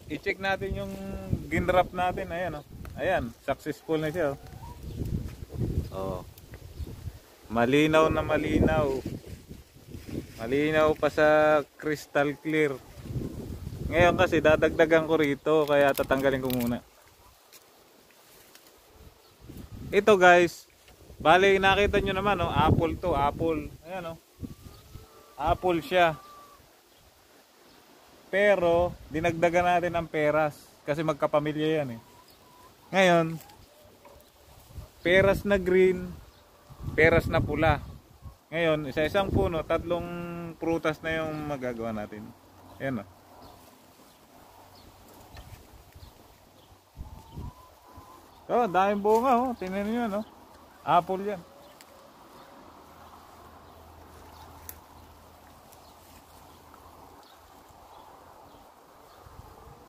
i-check natin yung ginrap natin. Ayan, oh. Ayan, successful na siya, oh. Oh. Malinaw na malinaw. Malinaw pa sa crystal clear. Ngayon kasi dadagdagan ko rito, kaya tatanggalin ko muna. Ito guys, bali nakita nyo naman, oh, apple to, apple. Ayan, oh. Apple siya. Pero dinagdagan natin ng peras kasi magkapamilya yan, eh. Ngayon, peras na green, peras na pula. Ngayon, isa-isang puno, 3 prutas na yung magagawa natin. Ayan, oh. Oh, daming bunga, oh. Tingnan niyo, no? Apple yan.